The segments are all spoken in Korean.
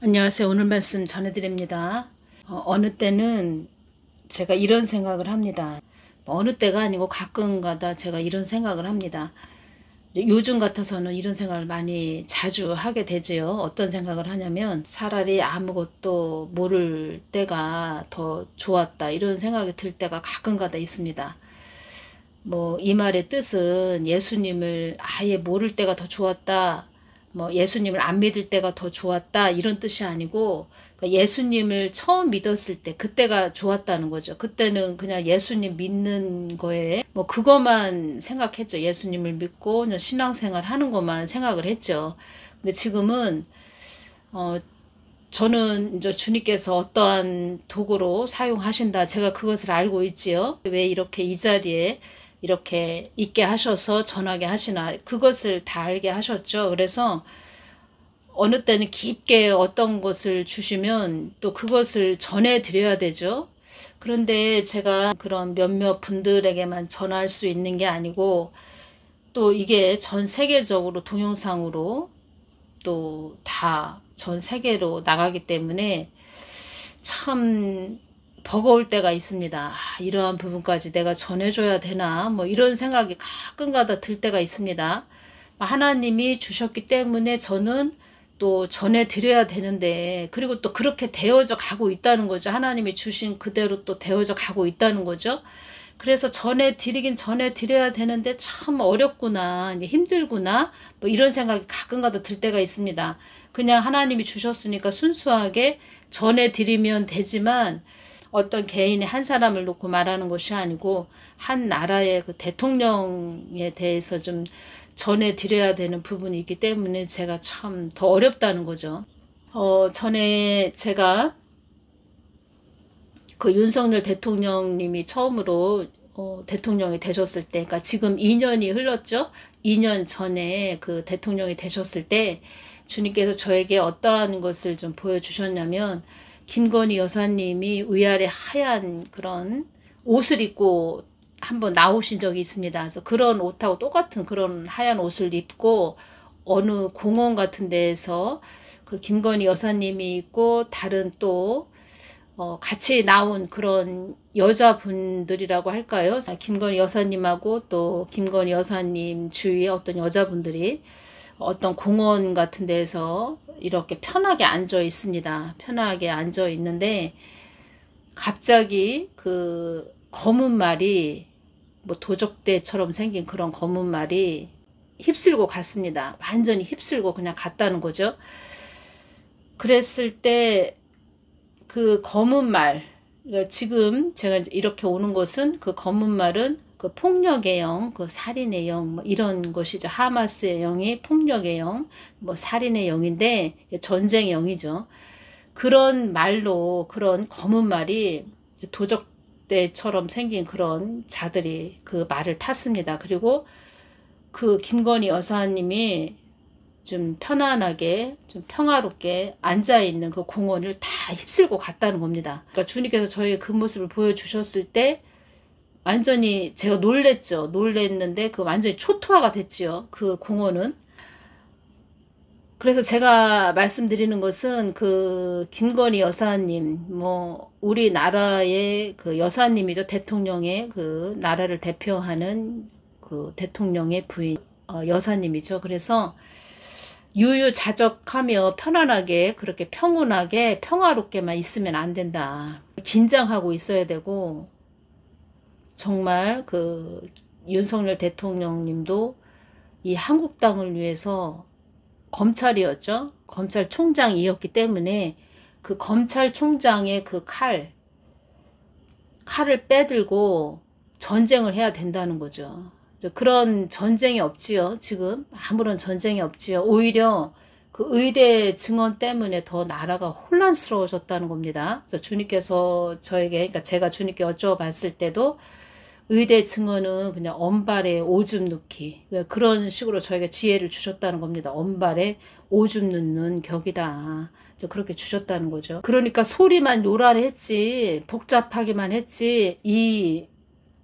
안녕하세요. 오늘 말씀 전해드립니다. 어느 때는 제가 이런 생각을 합니다. 어느 때가 아니고 가끔가다 제가 이런 생각을 합니다. 요즘 같아서는 이런 생각을 많이 자주 하게 되지요. 어떤 생각을 하냐면 차라리 아무것도 모를 때가 더 좋았다, 이런 생각이 들 때가 가끔가다 있습니다. 이 말의 뜻은 예수님을 아예 모를 때가 더 좋았다, 예수님을 안 믿을 때가 더 좋았다, 이런 뜻이 아니고, 그러니까 예수님을 처음 믿었을 때 그때가 좋았다는 거죠. 그때는 그냥 예수님 믿는 거에 그것만 생각했죠. 예수님을 믿고 그냥 신앙생활 하는 것만 생각을 했죠. 근데 지금은 저는 이제 주님께서 어떠한 도구로 사용하신다, 제가 그것을 알고 있지요. 왜 이렇게 이 자리에 이렇게 있게 하셔서 전하게 하시나, 그것을 다 알게 하셨죠. 그래서 어느 때는 깊게 어떤 것을 주시면 또 그것을 전해 드려야 되죠. 그런데 제가 그런 몇몇 분들에게만 전할 수 있는 게 아니고, 또 이게 전 세계적으로 동영상으로 또 다 전 세계로 나가기 때문에 참 버거울 때가 있습니다. 이러한 부분까지 내가 전해줘야 되나, 이런 생각이 가끔가다 들 때가 있습니다. 하나님이 주셨기 때문에 저는 또 전해드려야 되는데, 그리고 또 그렇게 되어져 가고 있다는 거죠. 하나님이 주신 그대로 또 되어져 가고 있다는 거죠. 그래서 전해드려야 되는데 참 어렵구나, 힘들구나, 이런 생각이 가끔가다 들 때가 있습니다. 그냥 하나님이 주셨으니까 순수하게 전해드리면 되지만, 어떤 개인의 한 사람을 놓고 말하는 것이 아니고 한 나라의 그 대통령에 대해서 좀 전해드려야 되는 부분이 있기 때문에 제가 참 더 어렵다는 거죠. 전에 제가 그 윤석열 대통령님이 처음으로 대통령이 되셨을 때, 그러니까 지금 2년이 흘렀죠. 2년 전에 그 대통령이 되셨을 때 주님께서 저에게 어떠한 것을 좀 보여주셨냐면, 김건희 여사님이 위아래 하얀 그런 옷을 입고 한번 나오신 적이 있습니다. 그래서 그런 옷하고 똑같은 그런 하얀 옷을 입고 어느 공원 같은 데에서 그 김건희 여사님이 있고 다른 또 같이 나온 그런 여자분들이라고 할까요? 김건희 여사님하고 또 김건희 여사님 주위에 어떤 여자분들이 어떤 공원 같은 데서 이렇게 편하게 앉아 있습니다. 편하게 앉아 있는데 갑자기 그 검은 말이, 도적대처럼 생긴 그런 검은 말이 휩쓸고 갔습니다. 완전히 휩쓸고 그냥 갔다는 거죠. 그랬을 때 그 검은 말, 그러니까 지금 제가 이렇게 오는 것은, 그 검은 말은 그 폭력의 영, 그 살인의 영, 이런 것이죠. 하마스의 영이 폭력의 영, 살인의 영인데 전쟁의 영이죠. 그런 말로, 그런 검은 말이 도적대처럼 생긴 그런 자들이 그 말을 탔습니다. 그리고 그 김건희 여사님이 좀 편안하게, 좀 평화롭게 앉아있는 그 공원을 다 휩쓸고 갔다는 겁니다. 그러니까 주님께서 저에게 그 모습을 보여주셨을 때 완전히 제가 놀랬죠. 놀랬는데 그 완전히 초토화가 됐지요. 그 공원은. 그래서 제가 말씀드리는 것은, 그 김건희 여사님, 우리나라의 그 여사님이죠. 대통령의, 그 나라를 대표하는 그 대통령의 부인, 여사님이죠. 그래서 유유자적하며 편안하게, 그렇게 평온하게 평화롭게만 있으면 안 된다. 긴장하고 있어야 되고, 정말 그 윤석열 대통령님도 이 한국 땅을 위해서 검찰이었죠. 검찰총장이었기 때문에 그 검찰총장의 그 칼을 빼들고 전쟁을 해야 된다는 거죠. 그런 전쟁이 없지요. 지금 아무런 전쟁이 없지요. 오히려 그 의대 증언 때문에 더 나라가 혼란스러워졌다는 겁니다. 그래서 주님께서 저에게, 그러니까 제가 주님께 여쭤봤을 때도 의대 증언은 그냥 언발에 오줌 넣기, 그런 식으로 저에게 지혜를 주셨다는 겁니다. 언발에 오줌 넣는 격이다, 그렇게 주셨다는 거죠. 그러니까 소리만 요란했지, 복잡하기만 했지, 이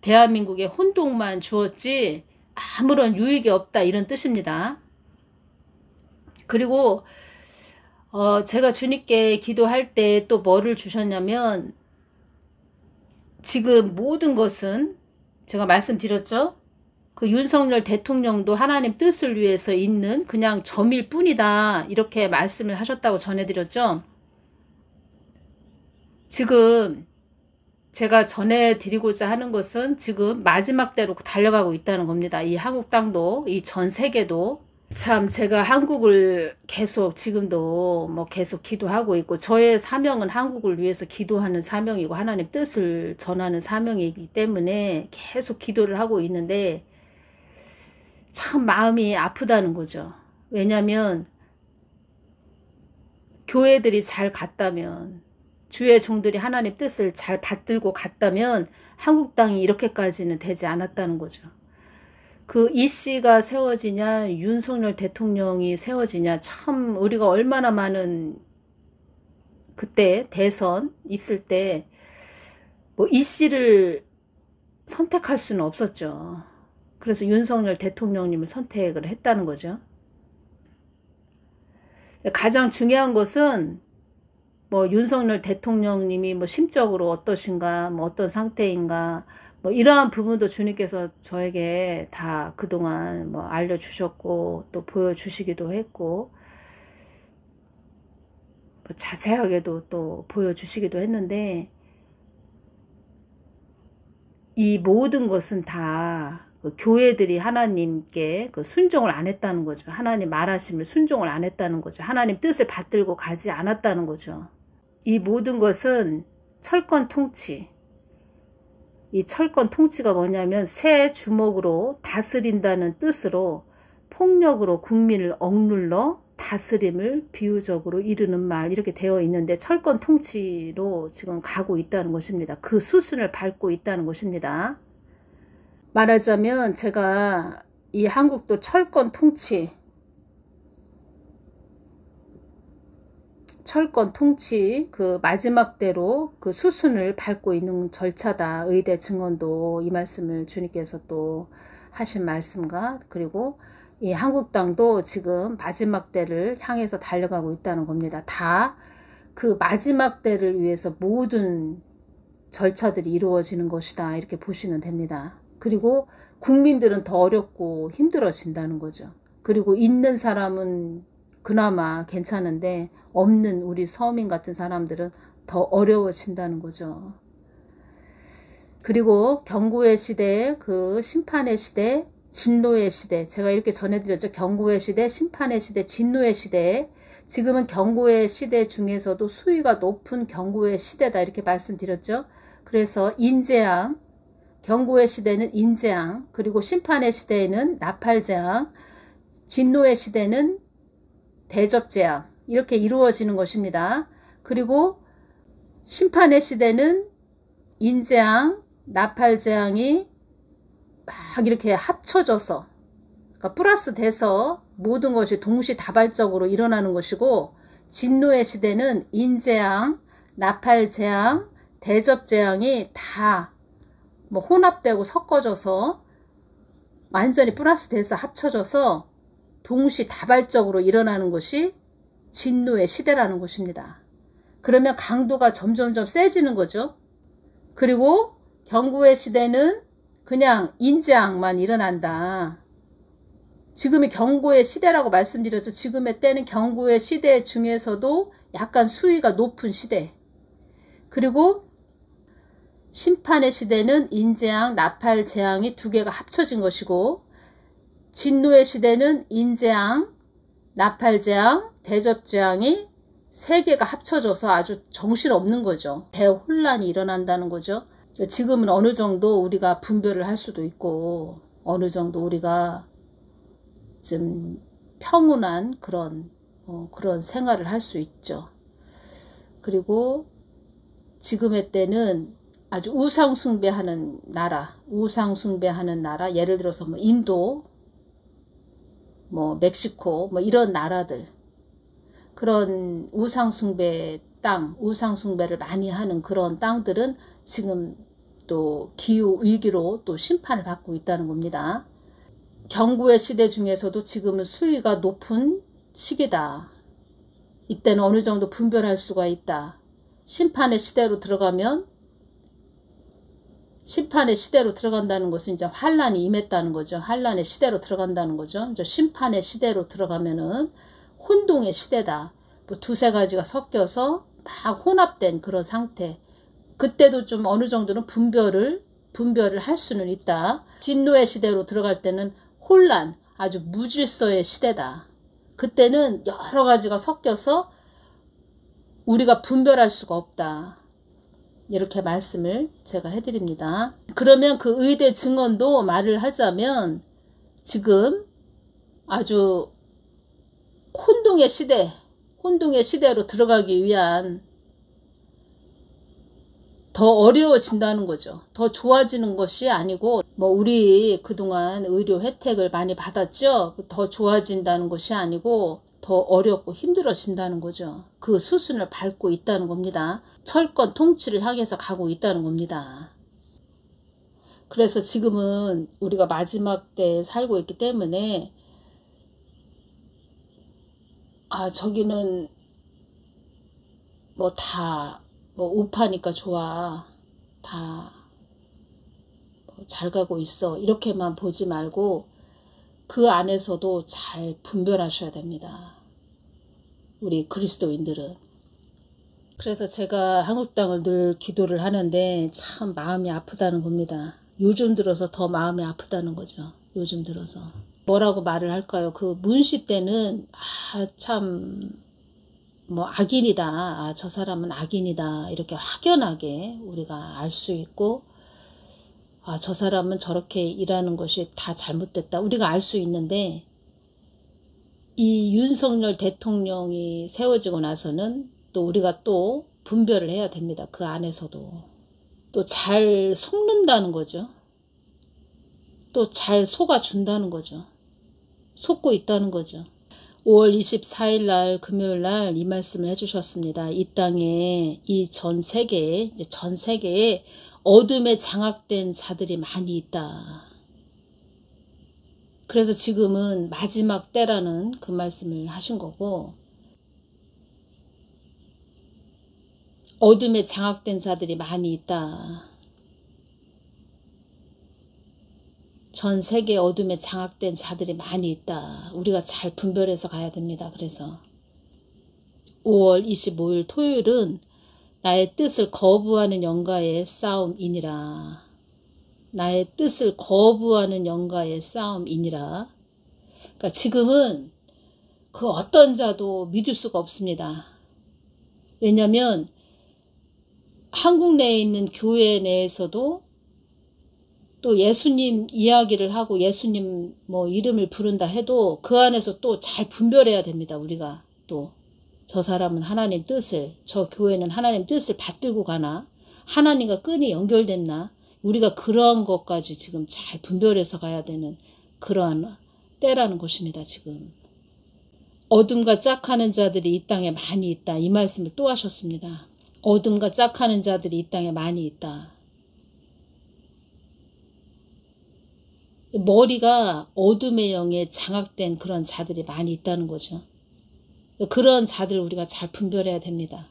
대한민국에 혼동만 주었지 아무런 유익이 없다, 이런 뜻입니다. 그리고 제가 주님께 기도할 때 또 뭐를 주셨냐면, 지금 모든 것은 제가 말씀드렸죠? 그 윤석열 대통령도 하나님 뜻을 위해서 있는 그냥 점일 뿐이다. 이렇게 말씀을 하셨다고 전해드렸죠? 지금 제가 전해드리고자 하는 것은 지금 마지막 때로 달려가고 있다는 겁니다. 이 한국 땅도, 이 전 세계도. 참 제가 한국을 계속 지금도 뭐 계속 기도하고 있고, 저의 사명은 한국을 위해서 기도하는 사명이고 하나님 뜻을 전하는 사명이기 때문에 계속 기도를 하고 있는데 참 마음이 아프다는 거죠. 왜냐하면 교회들이 잘 갔다면, 주의 종들이 하나님 뜻을 잘 받들고 갔다면 한국 땅이 이렇게까지는 되지 않았다는 거죠. 그 이씨가 세워지냐 윤석열 대통령이 세워지냐, 참 우리가 얼마나 많은 그때 대선 있을 때 뭐 이씨를 선택할 수는 없었죠. 그래서 윤석열 대통령님을 선택을 했다는 거죠. 가장 중요한 것은 뭐 윤석열 대통령님이 뭐 심적으로 어떠신가, 뭐 어떤 상태인가, 뭐 이러한 부분도 주님께서 저에게 다 그동안 뭐 알려주셨고 또 보여주시기도 했고, 뭐 자세하게도 또 보여주시기도 했는데, 이 모든 것은 다 그 교회들이 하나님께 그 순종을 안 했다는 거죠. 하나님 말하심을 순종을 안 했다는 거죠. 하나님 뜻을 받들고 가지 않았다는 거죠. 이 모든 것은 철권 통치. 이 철권 통치가 뭐냐면 새 주먹으로 다스린다는 뜻으로 폭력으로 국민을 억눌러 다스림을 비유적으로 이루는 말, 이렇게 되어 있는데 철권 통치로 지금 가고 있다는 것입니다. 그 수순을 밟고 있다는 것입니다. 말하자면 제가 이 한국도 철권 통치, 그 마지막 때로 그 수순을 밟고 있는 절차다. 의대 증언도 이 말씀을 주님께서 또 하신 말씀과, 그리고 이 한국 땅도 지금 마지막 때를 향해서 달려가고 있다는 겁니다. 다 그 마지막 때를 위해서 모든 절차들이 이루어지는 것이다. 이렇게 보시면 됩니다. 그리고 국민들은 더 어렵고 힘들어진다는 거죠. 그리고 있는 사람은 그나마 괜찮은데 없는 우리 서민 같은 사람들은 더 어려워진다는 거죠. 그리고 경고의 시대, 그 심판의 시대, 진노의 시대, 제가 이렇게 전해드렸죠. 경고의 시대, 심판의 시대, 진노의 시대. 지금은 경고의 시대 중에서도 수위가 높은 경고의 시대다, 이렇게 말씀드렸죠. 그래서 인재앙, 경고의 시대는 인재앙, 그리고 심판의 시대에는 나팔재앙, 진노의 시대는 대접재앙, 이렇게 이루어지는 것입니다. 그리고 심판의 시대는 인재앙, 나팔재앙이 막 이렇게 합쳐져서, 그러니까 플러스 돼서 모든 것이 동시다발적으로 일어나는 것이고, 진노의 시대는 인재앙, 나팔재앙, 대접재앙이 다 뭐 혼합되고 섞어져서 완전히 플러스 돼서 합쳐져서 동시다발적으로 일어나는 것이 진노의 시대라는 것입니다. 그러면 강도가 점점점 세지는 거죠. 그리고 경고의 시대는 그냥 인재앙만 일어난다. 지금이 경고의 시대라고 말씀드렸죠. 지금의 때는 경고의 시대 중에서도 약간 수위가 높은 시대. 그리고 심판의 시대는 인재앙, 나팔재앙이 두 개가 합쳐진 것이고, 진노의 시대는 인재앙, 나팔재앙, 대접재앙이 세 개가 합쳐져서 아주 정신없는 거죠. 대혼란이 일어난다는 거죠. 지금은 어느 정도 우리가 분별을 할 수도 있고, 어느 정도 우리가 좀 평온한 그런 생활을 할 수 있죠. 그리고 지금의 때는 아주 우상숭배하는 나라, 예를 들어서 뭐 인도, 뭐 멕시코, 뭐 이런 나라들, 그런 우상숭배 땅, 우상숭배를 많이 하는 그런 땅들은 지금 또 기후위기로 또 심판을 받고 있다는 겁니다. 경고의 시대 중에서도 지금은 수위가 높은 시기다. 이때는 어느 정도 분별할 수가 있다. 심판의 시대로 들어간다는 것은 이제 환란이 임했다는 거죠. 환란의 시대로 들어간다는 거죠. 이제 심판의 시대로 들어가면은 혼동의 시대다. 뭐 두세 가지가 섞여서 막 혼합된 그런 상태. 그때도 좀 어느 정도는 분별을 할 수는 있다. 진노의 시대로 들어갈 때는 혼란, 아주 무질서의 시대다. 그때는 여러 가지가 섞여서 우리가 분별할 수가 없다. 이렇게 말씀을 제가 해드립니다. 그러면 그 의대 증언도 말을 하자면 지금 아주 혼동의 시대로 들어가기 위한 더 어려워진다는 거죠. 더 좋아지는 것이 아니고 뭐 우리 그동안 의료 혜택을 많이 받았죠. 더 좋아진다는 것이 아니고 더 어렵고 힘들어진다는 거죠. 그 수순을 밟고 있다는 겁니다. 철권 통치를 향해서 가고 있다는 겁니다. 그래서 지금은 우리가 마지막 때에 살고 있기 때문에 저기는 우파니까 좋아. 다 잘 가고 있어. 이렇게만 보지 말고 그 안에서도 잘 분별하셔야 됩니다. 우리 그리스도인들은. 그래서 제가 한국당을 늘 기도를 하는데 참 마음이 아프다는 겁니다. 요즘 들어서 더 마음이 아프다는 거죠. 요즘 들어서. 뭐라고 말을 할까요? 그 문시 때는 악인이다. 저 사람은 악인이다. 이렇게 확연하게 우리가 알 수 있고 저 사람은 저렇게 일하는 것이 다 잘못됐다. 우리가 알 수 있는데 이 윤석열 대통령이 세워지고 나서는 또 우리가 또 분별을 해야 됩니다. 그 안에서도. 또 잘 속는다는 거죠. 또 잘 속아준다는 거죠. 속고 있다는 거죠. 5월 24일 날 금요일 날 이 말씀을 해주셨습니다. 이 땅에 전 세계에 어둠에 장악된 자들이 많이 있다. 그래서 지금은 마지막 때라는 그 말씀을 하신 거고 어둠에 장악된 자들이 많이 있다. 전 세계에 어둠에 장악된 자들이 많이 있다. 우리가 잘 분별해서 가야 됩니다. 그래서 5월 25일 토요일은 나의 뜻을 거부하는 영가의 싸움이니라. 나의 뜻을 거부하는 영가의 싸움이니라. 그러니까 지금은 그 어떤 자도 믿을 수가 없습니다. 왜냐하면 한국 내에 있는 교회 내에서도 또 예수님 이야기를 하고 예수님 이름을 부른다 해도 그 안에서 또 잘 분별해야 됩니다. 우리가 또 저 사람은 하나님 뜻을, 저 교회는 하나님 뜻을 받들고 가나, 하나님과 끈이 연결됐나, 우리가 그러한 것까지 지금 잘 분별해서 가야 되는 그러한 때라는 것입니다. 지금 어둠과 짝하는 자들이 이 땅에 많이 있다. 이 말씀을 또 하셨습니다. 어둠과 짝하는 자들이 이 땅에 많이 있다. 머리가 어둠의 영에 장악된 그런 자들이 많이 있다는 거죠. 그런 자들 우리가 잘 분별해야 됩니다.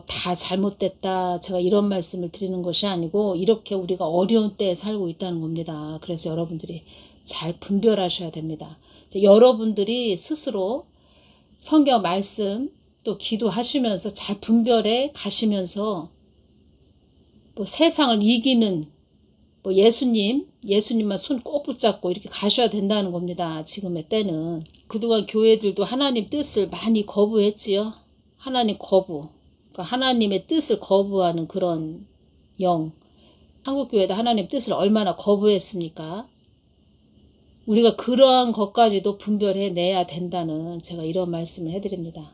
다 잘못됐다. 제가 이런 말씀을 드리는 것이 아니고 이렇게 우리가 어려운 때에 살고 있다는 겁니다. 그래서 여러분들이 잘 분별하셔야 됩니다. 여러분들이 스스로 성경 말씀 또 기도하시면서 잘 분별해 가시면서 세상을 이기는 예수님만 손 꼭 붙잡고 이렇게 가셔야 된다는 겁니다. 지금의 때는. 그동안 교회들도 하나님 뜻을 많이 거부했지요. 하나님 거부. 그러니까 하나님의 뜻을 거부하는 그런 영. 한국교회도 하나님 뜻을 얼마나 거부했습니까? 우리가 그러한 것까지도 분별해내야 된다는 제가 이런 말씀을 해드립니다.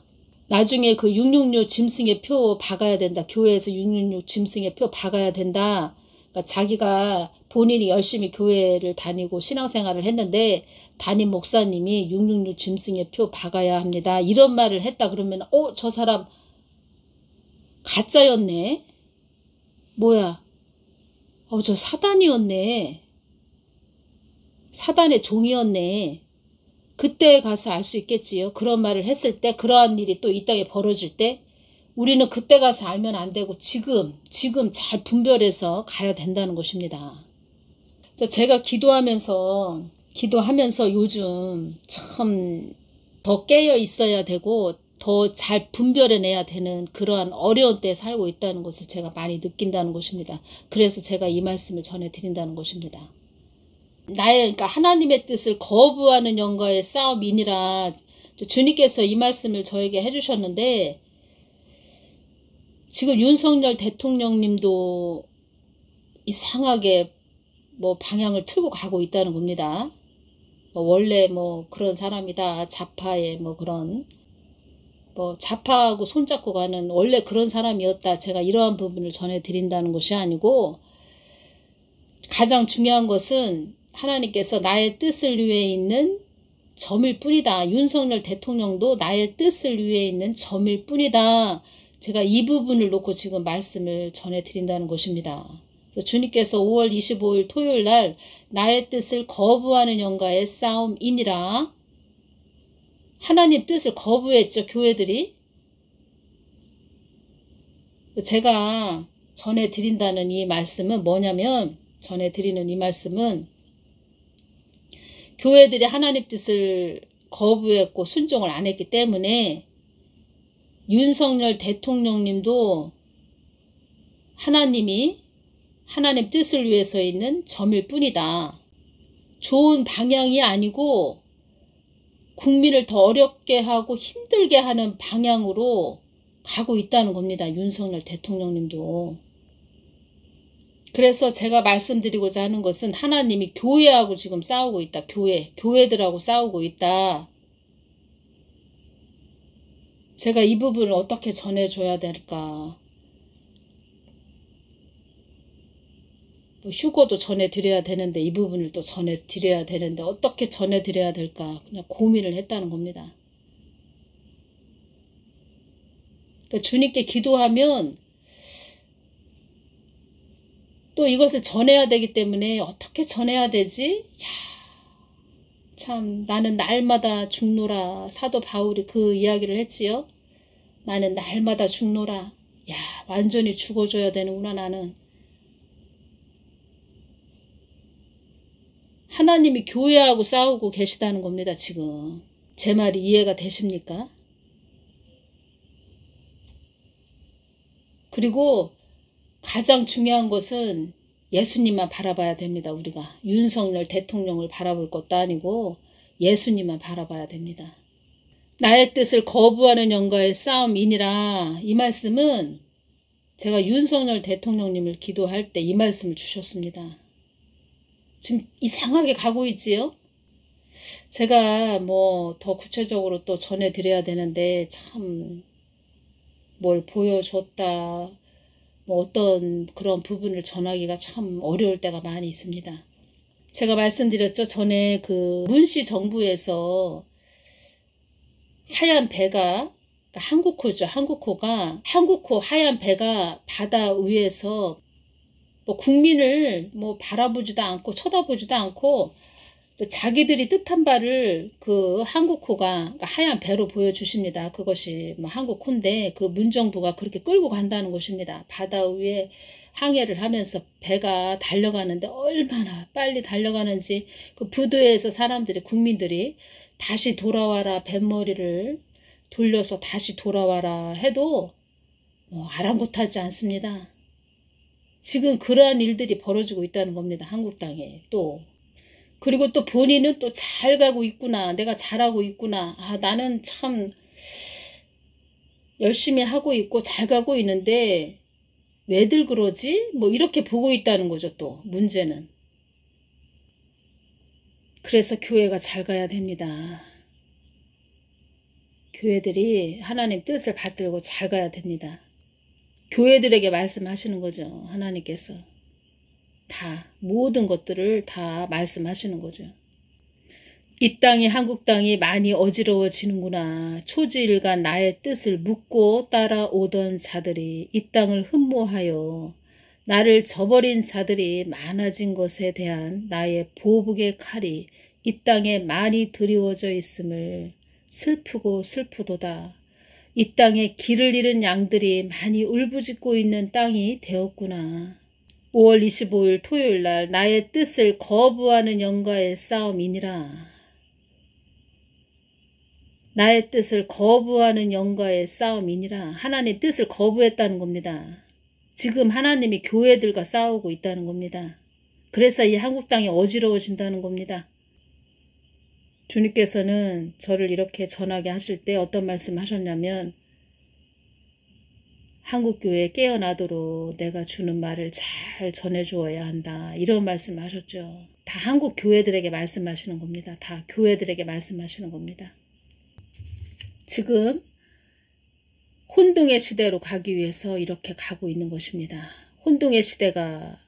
나중에 그 666 짐승의 표 박아야 된다. 교회에서 666 짐승의 표 박아야 된다. 그러니까 자기가 본인이 열심히 교회를 다니고 신앙생활을 했는데 담임 목사님이 666 짐승의 표 박아야 합니다. 이런 말을 했다 그러면 저 사람 가짜였네. 뭐야? 저 사단이었네. 사단의 종이었네. 그때 가서 알 수 있겠지요. 그런 말을 했을 때, 그러한 일이 또 이 땅에 벌어질 때 우리는 그때 가서 알면 안 되고 지금 잘 분별해서 가야 된다는 것입니다. 제가 기도하면서 요즘 참 더 깨어 있어야 되고 더 잘 분별해내야 되는 그러한 어려운 때에 살고 있다는 것을 제가 많이 느낀다는 것입니다. 그래서 제가 이 말씀을 전해드린다는 것입니다. 그러니까 하나님의 뜻을 거부하는 영과의 싸움이니라. 주님께서 이 말씀을 저에게 해주셨는데, 지금 윤석열 대통령님도 이상하게 방향을 틀고 가고 있다는 겁니다. 원래 그런 사람이다. 좌파의 그런 좌파하고 손잡고 가는 원래 그런 사람이었다. 제가 이러한 부분을 전해드린다는 것이 아니고, 가장 중요한 것은 하나님께서 나의 뜻을 위해 있는 점일 뿐이다. 윤석열 대통령도 나의 뜻을 위해 있는 점일 뿐이다. 제가 이 부분을 놓고 지금 말씀을 전해드린다는 것입니다. 주님께서 5월 25일 토요일 날 나의 뜻을 거부하는 영과의 싸움이니라. 하나님 뜻을 거부했죠, 교회들이. 제가 전해드린다는 이 말씀은 뭐냐면, 전해드리는 이 말씀은 교회들이 하나님 뜻을 거부했고 순종을 안 했기 때문에 윤석열 대통령님도 하나님 뜻을 위해서 있는 점일 뿐이다. 좋은 방향이 아니고 국민을 더 어렵게 하고 힘들게 하는 방향으로 가고 있다는 겁니다. 윤석열 대통령님도. 그래서 제가 말씀드리고자 하는 것은 하나님이 교회하고 지금 싸우고 있다. 교회들하고 싸우고 있다. 제가 이 부분을 어떻게 전해줘야 될까. 휴거도 전해드려야 되는데 이 부분을 또 전해드려야 되는데 어떻게 전해드려야 될까. 그냥 고민을 했다는 겁니다. 그러니까 주님께 기도하면 또 이것을 전해야 되기 때문에 어떻게 전해야 되지? 참 나는 날마다 죽노라. 사도 바울이 그 이야기를 했지요. 나는 날마다 죽노라. 완전히 죽어줘야 되는구나. 나는 하나님이 교회하고 싸우고 계시다는 겁니다. 지금 제 말이 이해가 되십니까? 그리고 가장 중요한 것은 예수님만 바라봐야 됩니다. 우리가 윤석열 대통령을 바라볼 것도 아니고 예수님만 바라봐야 됩니다. 나의 뜻을 거부하는 영과의 싸움이니라. 이 말씀은 제가 윤석열 대통령님을 기도할 때 이 말씀을 주셨습니다. 지금 이상하게 가고 있지요? 제가 더 구체적으로 또 전해드려야 되는데 참 뭘 보여줬다. 어떤 그런 부분을 전하기가 참 어려울 때가 많이 있습니다. 제가 말씀드렸죠. 전에 그 문씨 정부에서 하얀 배가, 한국호죠. 한국호 하얀 배가 바다 위에서 국민을 바라보지도 않고 쳐다보지도 않고 자기들이 뜻한 바를 그 한국호가 하얀 배로 보여주십니다. 그것이 한국호인데 그 문정부가 그렇게 끌고 간다는 것입니다. 바다 위에 항해를 하면서 배가 달려가는데 얼마나 빨리 달려가는지 그 부두에서 국민들이 다시 돌아와라, 뱃머리를 돌려서 다시 돌아와라 해도 아랑곳하지 않습니다. 지금 그러한 일들이 벌어지고 있다는 겁니다. 한국 땅에. 그리고 또 본인은 또 잘 가고 있구나. 내가 잘하고 있구나. 나는 참 열심히 하고 있고 잘 가고 있는데 왜들 그러지? 이렇게 보고 있다는 거죠. 또 문제는. 그래서 교회가 잘 가야 됩니다. 교회들이 하나님 뜻을 받들고 잘 가야 됩니다. 교회들에게 말씀하시는 거죠. 하나님께서. 모든 것들을 다 말씀하시는 거죠. 이 땅이 한국 땅이 많이 어지러워지는구나. 초지일간 나의 뜻을 묻고 따라오던 자들이 이 땅을 흠모하여 나를 저버린 자들이 많아진 것에 대한 나의 보복의 칼이 이 땅에 많이 드리워져 있음을 슬프고 슬프도다. 이 땅에 길을 잃은 양들이 많이 울부짖고 있는 땅이 되었구나. 5월 25일 토요일 날 나의 뜻을 거부하는 영과의 싸움이니라. 나의 뜻을 거부하는 영과의 싸움이니라. 하나님 뜻을 거부했다는 겁니다. 지금 하나님이 교회들과 싸우고 있다는 겁니다. 그래서 이 한국 땅이 어지러워진다는 겁니다. 주님께서는 저를 이렇게 전하게 하실 때 어떤 말씀 하셨냐면 한국교회에 깨어나도록 내가 주는 말을 잘 전해주어야 한다. 이런 말씀을 하셨죠. 다 한국 교회들에게 말씀하시는 겁니다. 다 교회들에게 말씀하시는 겁니다. 지금 혼동의 시대로 가기 위해서 이렇게 가고 있는 것입니다. 혼동의 시대가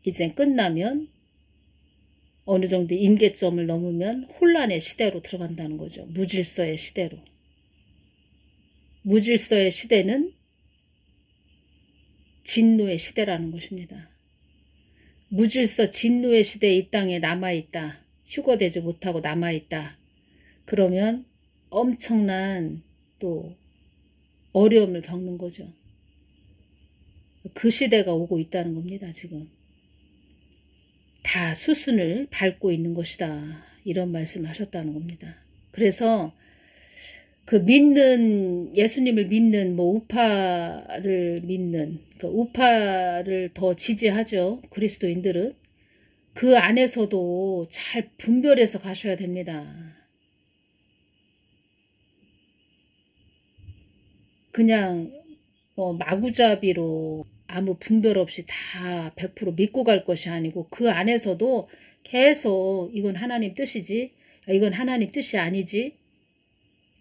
이제 끝나면 어느 정도 임계점을 넘으면 혼란의 시대로 들어간다는 거죠. 무질서의 시대로. 무질서의 시대는 진노의 시대라는 것입니다. 무질서 진노의 시대에 이 땅에 남아있다. 휴거되지 못하고 남아있다. 그러면 엄청난 또 어려움을 겪는 거죠. 그 시대가 오고 있다는 겁니다. 지금. 다 수순을 밟고 있는 것이다. 이런 말씀을 하셨다는 겁니다. 그래서 그 믿는 예수님을 믿는 우파를 믿는 그 우파를 더 지지하죠. 그리스도인들은 그 안에서도 잘 분별해서 가셔야 됩니다. 그냥 마구잡이로 아무 분별 없이 다 100% 믿고 갈 것이 아니고 그 안에서도 계속 이건 하나님 뜻이지, 이건 하나님 뜻이 아니지,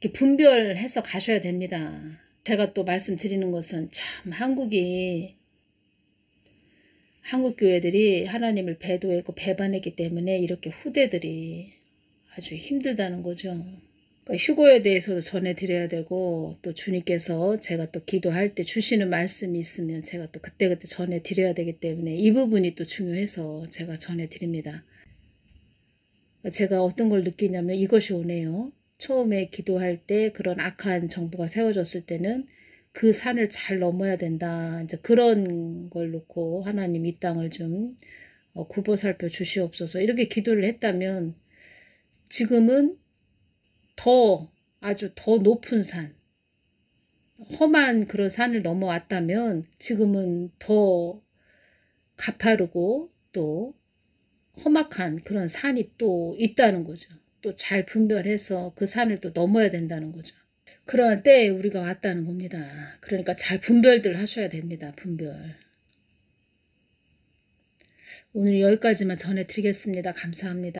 이렇게 분별해서 가셔야 됩니다. 제가 또 말씀드리는 것은 참 한국 교회들이 하나님을 배도했고 배반했기 때문에 이렇게 후대들이 아주 힘들다는 거죠. 휴거에 대해서도 전해드려야 되고 또 주님께서 제가 또 기도할 때 주시는 말씀이 있으면 제가 또 그때그때 전해드려야 되기 때문에 이 부분이 또 중요해서 제가 전해드립니다. 제가 어떤 걸 느끼냐면 이것이 오네요. 처음에 기도할 때 그런 악한 정부가 세워졌을 때는 그 산을 잘 넘어야 된다. 이제 그런 걸 놓고 하나님 이 땅을 좀 굽어 살펴 주시옵소서 이렇게 기도를 했다면 지금은 아주 더 높은 산, 험한 그런 산을 넘어왔다면 지금은 더 가파르고 또 험악한 그런 산이 또 있다는 거죠. 또 잘 분별해서 그 산을 또 넘어야 된다는 거죠. 그러한 때에 우리가 왔다는 겁니다. 그러니까 잘 분별들 하셔야 됩니다. 분별. 오늘 여기까지만 전해드리겠습니다. 감사합니다.